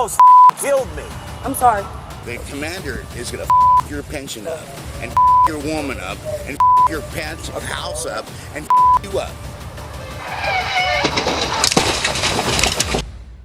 almost killed me. I'm sorry. The commander is gonna your pension up, and your woman up, and your pants house up, and you up.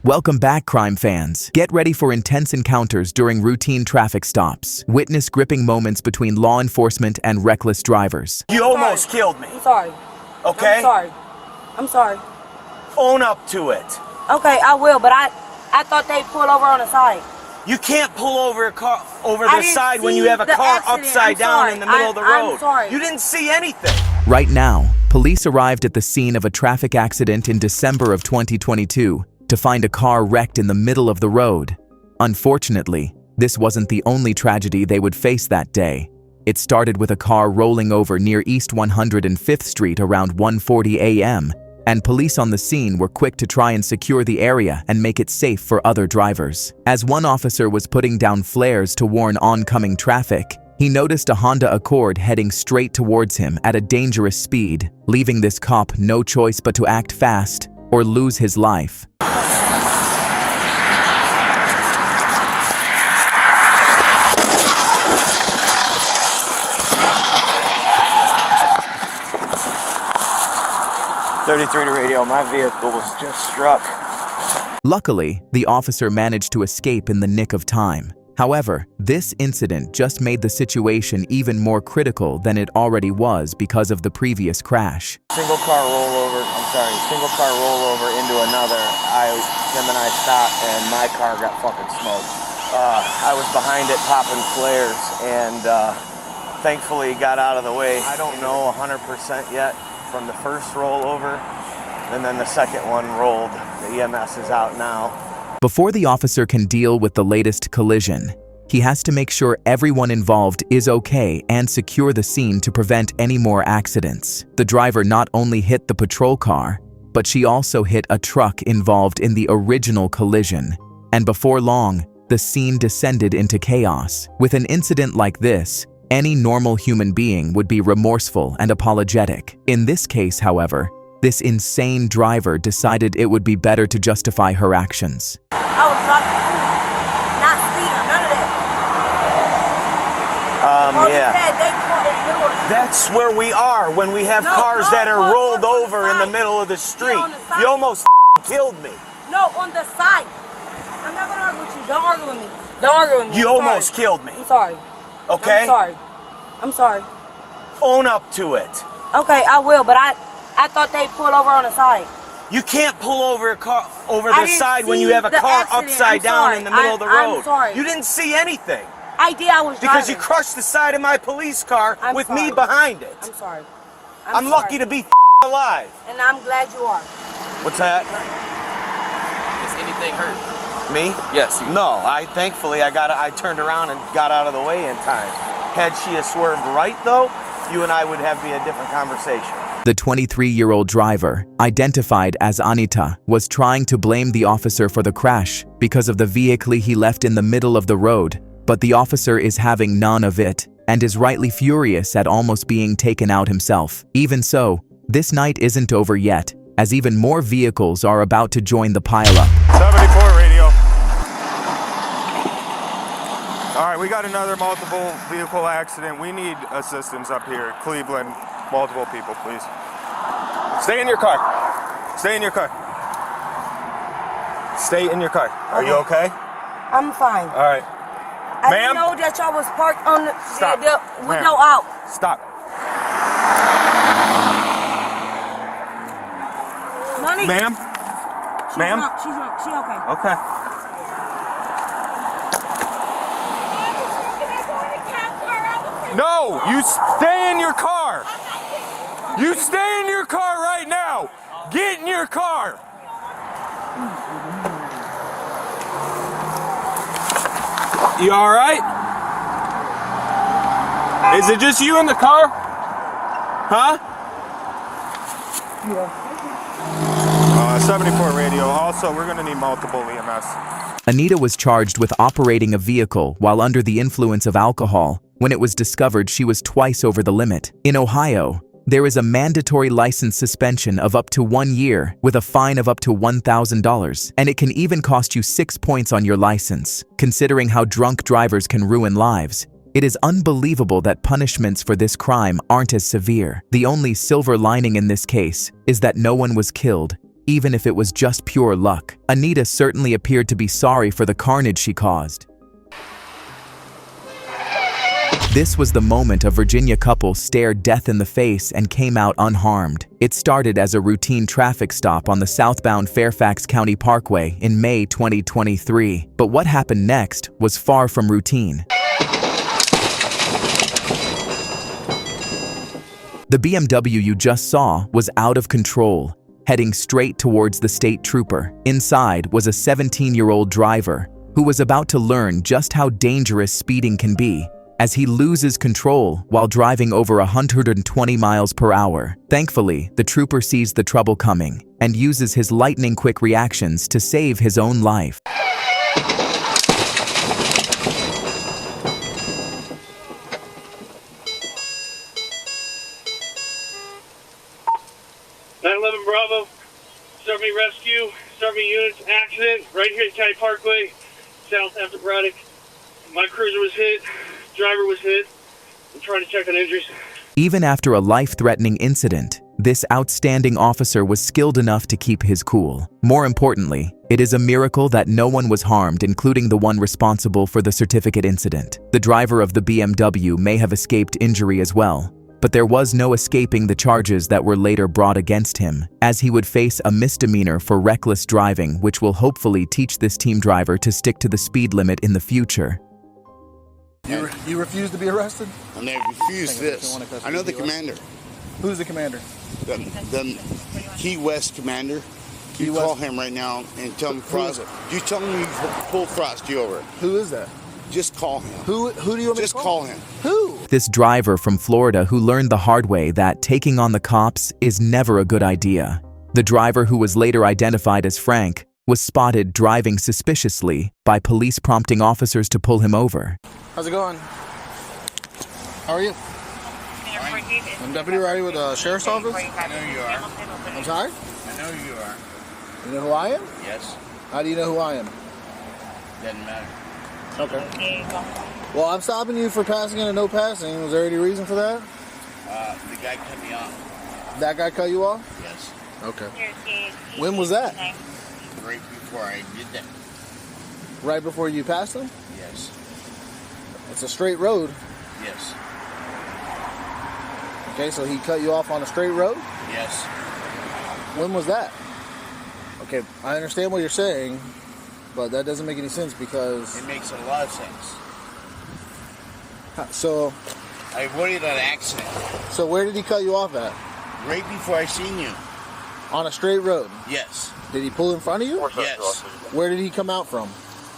Welcome back, crime fans. Get ready for intense encounters during routine traffic stops. Witness gripping moments between law enforcement and reckless drivers. You almost killed me. I'm sorry. Okay? I'm sorry. I'm sorry. Own up to it. Okay, I will, but I thought they pulled over on the side. You can't pull over a car over I the didn't side when see you have a the car accident. upside I'm down sorry. in the middle of the road. I'm sorry. You didn't see anything. Right now, police arrived at the scene of a traffic accident in December of 2022 to find a car wrecked in the middle of the road. Unfortunately, this wasn't the only tragedy they would face that day. It started with a car rolling over near East 105th Street around 1:40 a.m., and police on the scene were quick to try and secure the area and make it safe for other drivers. As one officer was putting down flares to warn oncoming traffic, he noticed a Honda Accord heading straight towards him at a dangerous speed, leaving this cop no choice but to act fast or lose his life. "33 to radio, my vehicle was just struck." Luckily, the officer managed to escape in the nick of time. However, this incident just made the situation even more critical than it already was because of the previous crash. Single car rollover into another. Him and I stopped and my car got fucking smoked. I was behind it popping flares and thankfully got out of the way. I don't know 100% yet from the first rollover, and then the second one rolled. The EMS is out now. Before the officer can deal with the latest collision, he has to make sure everyone involved is okay and secure the scene to prevent any more accidents. The driver not only hit the patrol car, but she also hit a truck involved in the original collision. And before long, the scene descended into chaos. With an incident like this, any normal human being would be remorseful and apologetic. In this case, however, this insane driver decided it would be better to justify her actions. I was driving, not speeding, none of that. Yeah. That's where we are when we have cars that are rolled over in the middle of the street. You almost killed me. No, on the side. I'm not gonna argue with you. Don't argue with me. Don't argue with me. You almost killed me. I'm sorry. Okay? I'm sorry. I'm sorry. Own up to it. Okay, I will, but I thought they pulled over on the side. You can't pull over a car over the side when you have a car upside down in the middle of the road. I'm sorry. You didn't see anything. I did. I was driving. Because you crushed the side of my police car with me behind it. I'm sorry. I'm lucky to be alive. And I'm glad you are. What's that? Is anything hurt? Me? Yes. No. Thankfully I turned around and got out of the way in time. Had she have swerved right though, you and I would have be a different conversation. The 23-year-old driver, identified as Anita, was trying to blame the officer for the crash because of the vehicle he left in the middle of the road, but the officer is having none of it and is rightly furious at almost being taken out himself. Even so, this night isn't over yet, as even more vehicles are about to join the pileup. 74 radio. All right, we got another multiple vehicle accident. We need assistance up here. Cleveland, multiple people, please. Stay in your car. Stay in your car. Stay in your car. Are you okay? I'm fine. All right. I Ma'am? didn't know that y'all was parked on the window Ma'am. out. Stop. Money? Ma'am? Ma'am? She's okay. Okay. No, you stay in your car. You stay in your car right now. Get in your car. You all right? Is it just you in the car? Huh? 74 radio. Also, we're going to need multiple EMS. Anita was charged with operating a vehicle while under the influence of alcohol when it was discovered she was twice over the limit. In Ohio, There is a mandatory license suspension of up to 1 year with a fine of up to $1,000, and it can even cost you 6 points on your license. Considering how drunk drivers can ruin lives, it is unbelievable that punishments for this crime aren't as severe. The only silver lining in this case is that no one was killed, even if it was just pure luck. Anita certainly appeared to be sorry for the carnage she caused. This was the moment a Virginia couple stared death in the face and came out unharmed. It started as a routine traffic stop on the southbound Fairfax County Parkway in May 2023. But what happened next was far from routine. The BMW you just saw was out of control, heading straight towards the state trooper. Inside was a 17-year-old driver who was about to learn just how dangerous speeding can be, as he loses control while driving over 120 miles per hour. Thankfully, the trooper sees the trouble coming and uses his lightning-quick reactions to save his own life. 911 Bravo, Serve Me Rescue, Serve Me Units, accident right here at County Parkway, south after Braddock. My cruiser was hit, driver was hit. I'm trying to check on injuries. Even after a life-threatening incident, this outstanding officer was skilled enough to keep his cool. More importantly, it is a miracle that no one was harmed, including the one responsible for the certificate incident. The driver of the BMW may have escaped injury as well, but there was no escaping the charges that were later brought against him, as he would face a misdemeanor for reckless driving, which will hopefully teach this team driver to stick to the speed limit in the future. You refuse to be arrested? And they refuse this. I know the commander. Who's the commander? The Key West commander. You call him right now and tell him Frost. You tell him you pull Frosty over. Who is that? Just call him. Who do you want me Just to call? call him. Who? This driver from Florida who learned the hard way that taking on the cops is never a good idea. The driver, who was later identified as Frank, was spotted driving suspiciously by police, prompting officers to pull him over. How's it going? How are you? I'm Deputy Riley with the Sheriff's Office. I know you are. I'm sorry? I know you are. You know who I am? Yes. How do you know who I am? Doesn't matter. Okay. Well, I'm stopping you for passing and no passing. Was there any reason for that? The guy cut me off. That guy cut you off? Yes. Okay. When was that? Right before I did that. Right before you passed him? Yes. It's a straight road. Yes. Okay, so he cut you off on a straight road? Yes. When was that? Okay, I understand what you're saying, but that doesn't make any sense because... It makes a lot of sense. So... I avoided an accident. So where did he cut you off at? Right before I seen you. On a straight road? Yes. Did he pull in front of you? Yes. Where did he come out from?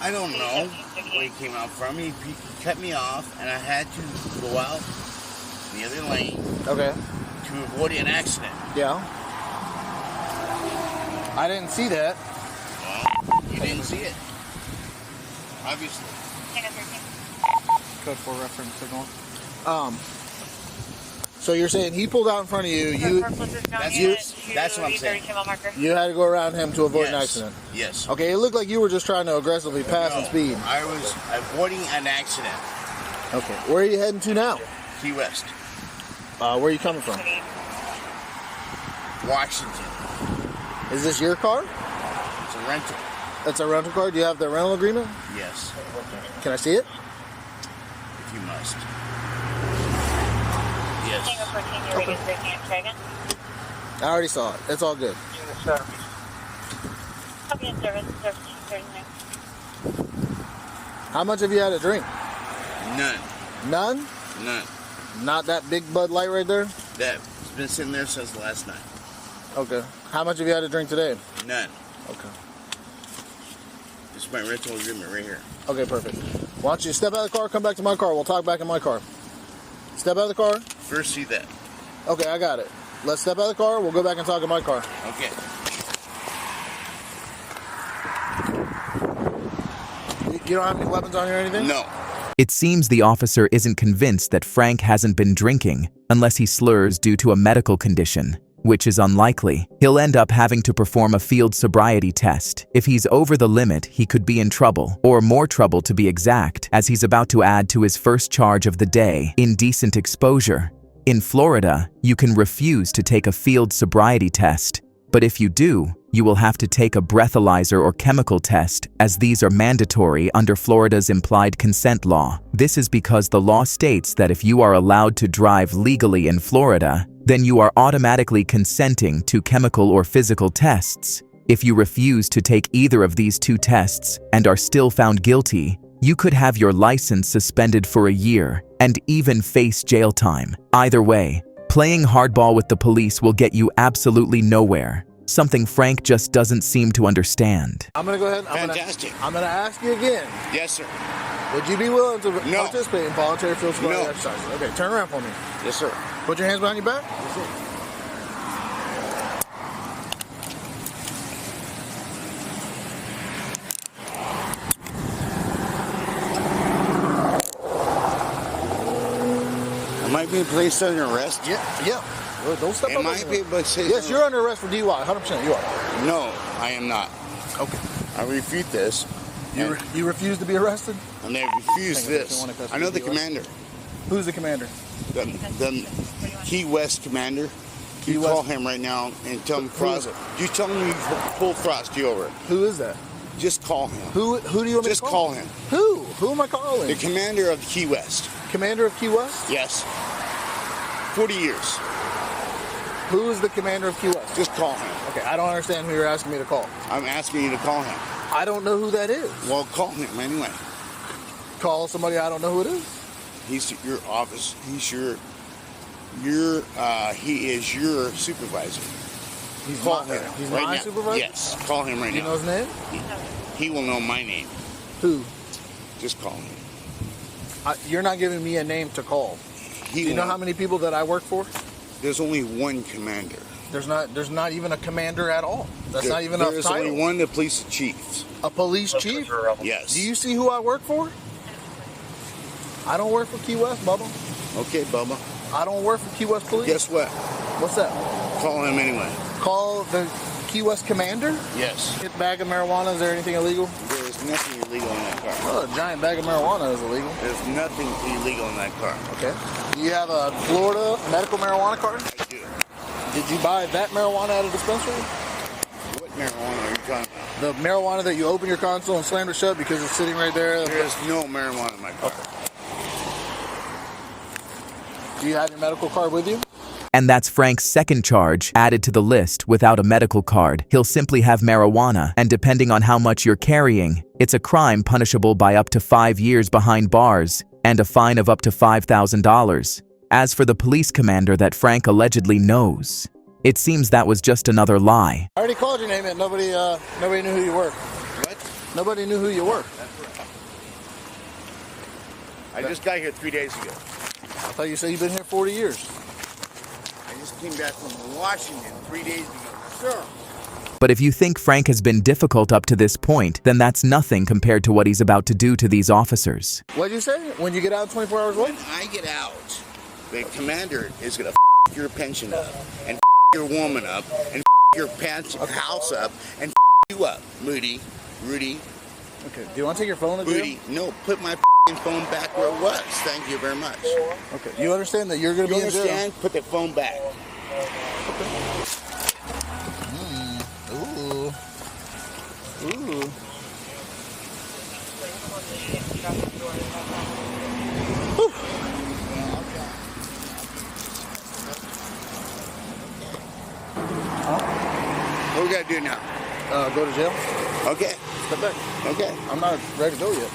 I don't know where he came out from. He cut me off, and I had to go out the other lane. Okay. To avoid an accident. Yeah. I didn't see that. Well, you didn't see it. Obviously. Code 4 reference signal. So you're saying he pulled out in front of you. That's what I'm saying. You had to go around him to avoid an accident. Yes. Okay, it looked like you were just trying to aggressively pass and speed. I was avoiding an accident. Okay. Where are you heading to now? Key West. Where are you coming from? Washington. Is this your car? It's a rental. It's a rental car? Do you have the rental agreement? Yes. Can I see it? If you must. Yes. Okay. I already saw it. It's all good. How much have you had to drink? None. None? None. Not that big Bud Light right there? That's been sitting there since last night. Okay. How much have you had to drink today? None. Okay. This is my rental agreement right here. Okay, perfect. Why don't you step out of the car, come back to my car. We'll talk back in my car. Step out of the car. First, see that. Okay, I got it. Let's step out of the car. We'll go back and talk in my car. Okay. You don't have any weapons on you or anything? No. It seems the officer isn't convinced that Frank hasn't been drinking, unless he slurs due to a medical condition, which is unlikely. He'll end up having to perform a field sobriety test. If he's over the limit, he could be in trouble, or more trouble to be exact, as he's about to add to his first charge of the day, indecent exposure. In Florida, you can refuse to take a field sobriety test, but if you do, you will have to take a breathalyzer or chemical test, as these are mandatory under Florida's implied consent law. This is because the law states that if you are allowed to drive legally in Florida, then you are automatically consenting to chemical or physical tests. If you refuse to take either of these two tests and are still found guilty, you could have your license suspended for a year and even face jail time. Either way, playing hardball with the police will get you absolutely nowhere, something Frank just doesn't seem to understand. I'm gonna go ahead. Fantastic. I'm gonna ask you again. Yes, sir. Would you be willing to No. participate in voluntary field sobriety No. exercises? Okay, turn around for me. Yes, sir. Put your hands behind your back. Yes, sir. Am I being placed under arrest? Yeah. Well, don't step Am up. I being placed Yes, you're under arrest for DUI. 100%. You are. No, I am not. Okay. I refute this. You refuse to be arrested? And they refuse this. I know the commander. Who's the commander? The Key West commander. Key You West? call him right now and tell him Who is Frost. it? You tell him you pull Frosty over. Who is that? Just call him. Who do you want me Just to call? call him. Who? Who am I calling? The commander of Key West. Commander of Key West? Yes. 40 years. Who is the commander of Key West? Just call him. Okay, I don't understand who you're asking me to call. I'm asking you to call him. I don't know who that is. Well, call him anyway. Call somebody I don't know who it is. He's your office. He's he is your supervisor. He's Call my, him he's right my now. supervisor? Yes, call him right Do you now. know his name? He will know my name. Who? Just call him. You're not giving me a name to call. He Do you know will- how many people that I work for? There's only one commander. There's not even a commander at all. That's not even a There's title. only one, the police chief. A police chief? Yes. Do you see who I work for? I don't work for Key West, Bubba. Okay, Bubba. I don't work for Key West Police. Guess what? What's that? Call him anyway. Call the Key West commander? Yes. Hit bag of marijuana. Is there anything illegal? There is nothing illegal in that car. Oh, a giant bag of marijuana is illegal. There's nothing illegal in that car. Okay. Do you have a Florida medical marijuana card? I do. Did you buy that marijuana at a dispensary? What marijuana are you talking about? The marijuana that you open your console and slam it shut because it's sitting right there? There is no marijuana in my car. Do you have your medical card with you? And that's Frank's second charge added to the list. Without a medical card, he'll simply have marijuana, and depending on how much you're carrying, it's a crime punishable by up to 5 years behind bars and a fine of up to $5,000. As for the police commander that Frank allegedly knows, it seems that was just another lie. I already called your name and nobody knew who you were. What? Nobody knew who you were. I just got here 3 days ago. I thought you said you've been here 40 years. I just came back from Washington 3 days ago. Sir. But if you think Frank has been difficult up to this point, then that's nothing compared to what he's about to do to these officers. What'd you say? When you get out 24 hours When late? I get out, the commander is going to your pension up and your woman up and your house up and you up, Rudy. Okay. Do you want to take your phone to jail? Rudy, no, put my phone back where it was. Thank you very much. Okay. You understand that you're going to You be in jail? understand? Put the phone back. Ooh. Ooh. What we got to do now? Go to jail? Okay. Step back. Okay. I'm not ready to go yet.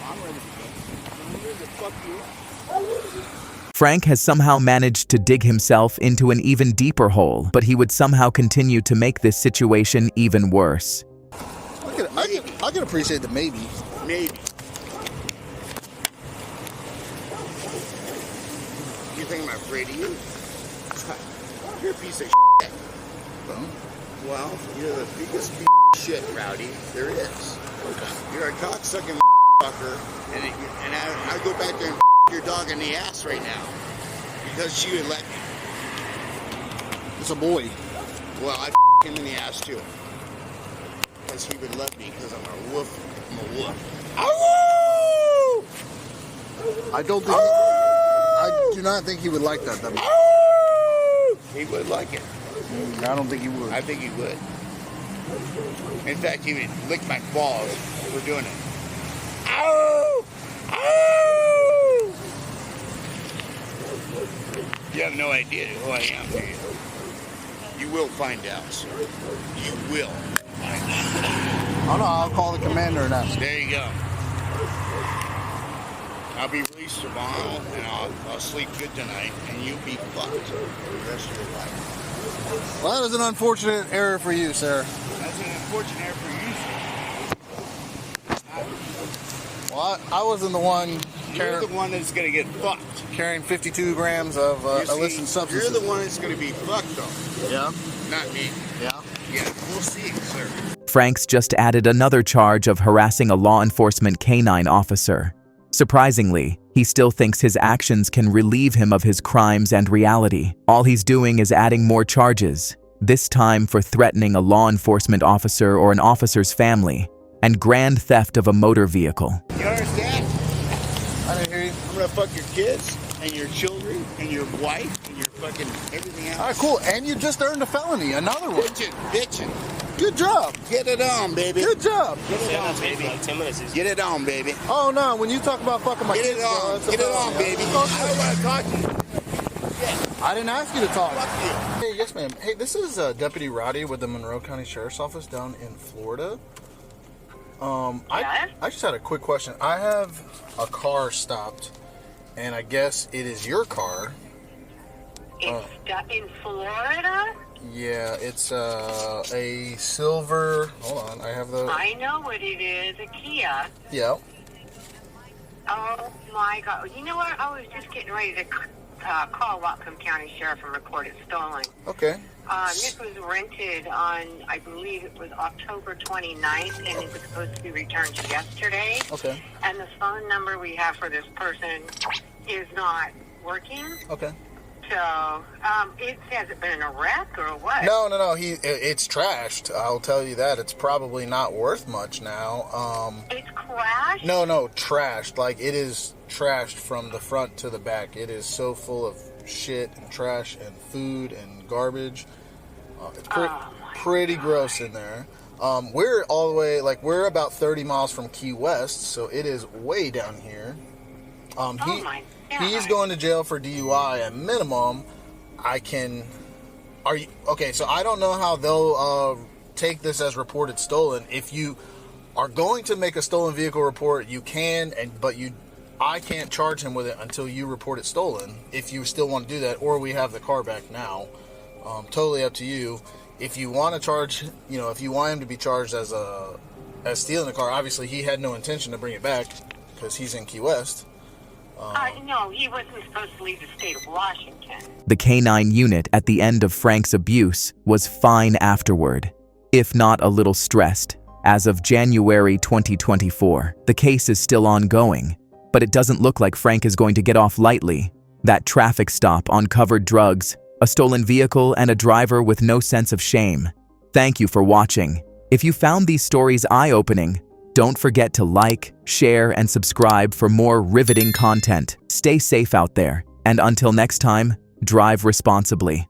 I'm ready to fuck you. Frank has somehow managed to dig himself into an even deeper hole, but he would somehow continue to make this situation even worse. I can appreciate the maybe. Maybe. You think I'm afraid of you? You're a piece of shit. Well, you're the biggest piece of shit, Rowdy, there is. You're a cocksucking fucker, and I'd go back there and your dog in the ass right now because she would let me. It's a boy. Well, I him in the ass too because he would love me because I'm a wolf. I'm a wolf. Ow! I don't think. I do not think he would like that. He would like it. I don't think he would. I think he would. In fact, he would lick my balls for doing it. Ow! Ow! You have no idea who I am, do you? You will find out, sir. You will find out. Oh no, I'll call the commander and ask. There you go. I'll be released tomorrow, and I'll sleep good tonight, and you'll be fucked for the rest of your life. Well, that was an unfortunate error for you, sir. That's an unfortunate error for you, sir. Well, I wasn't the one You're the one that's going to get fucked. carrying 52 grams of illicit substances. You're the one that's going to be fucked, though. Yeah? Not me. Yeah? Yeah, we'll see, sir. Franks just added another charge of harassing a law enforcement canine officer. Surprisingly, he still thinks his actions can relieve him of his crimes and reality. All he's doing is adding more charges, this time for threatening a law enforcement officer or an officer's family, and grand theft of a motor vehicle. You understand? I didn't hear you. I'm going to fuck your kids and your children and your wife and your fucking everything else. All right, cool. And you just earned a felony, another one. Bitching. Good job. Get it on, baby. Good job. Get it on, baby. Like 10 minutes. Get it on, baby. Oh no, when you talk about fucking my Get kids, it on. it's a Get it felony. on, baby. It's I all don't want to talk to you. good. I didn't ask you to talk. Fuck you. Hey, yes, ma'am. Hey, this is Deputy Roddy with the Monroe County Sheriff's Office down in Florida. I just had a quick question. I have a car stopped, and I guess it is your car. It's in Florida? Yeah, it's a silver. Hold on, I have the. I know what it is, a Kia. Yeah. Oh my God! You know what? I was just getting ready to call Whatcom County Sheriff and report it stolen. Okay. This was rented on, I believe it was October 29th, and it was supposed to be returned yesterday. Okay. And the phone number we have for this person is not working. Okay. So, it has it been a wreck or what? No. It's trashed. I'll tell you that. It's probably not worth much now. It's crashed? No, trashed. Like, it is trashed from the front to the back. It is so full of shit and trash and food and garbage. It's pretty gross in there. We're all the way, we're about 30 miles from Key West, so it is way down here. He's going to jail for DUI at minimum. So I don't know how they'll take this as reported stolen. If you are going to make a stolen vehicle report, you can, I can't charge him with it until you report it stolen, if you still want to do that, or we have the car back now. Totally up to you. If you want to charge, if you want him to be charged as stealing the car, obviously he had no intention to bring it back because he's in Key West. No, he wasn't supposed to leave the state of Washington. The canine unit at the end of Frank's abuse was fine afterward, if not a little stressed. As of January 2024, the case is still ongoing, but it doesn't look like Frank is going to get off lightly. That traffic stop uncovered drugs, a stolen vehicle, and a driver with no sense of shame. Thank you for watching. If you found these stories eye-opening, don't forget to like, share, and subscribe for more riveting content. Stay safe out there, and until next time, drive responsibly.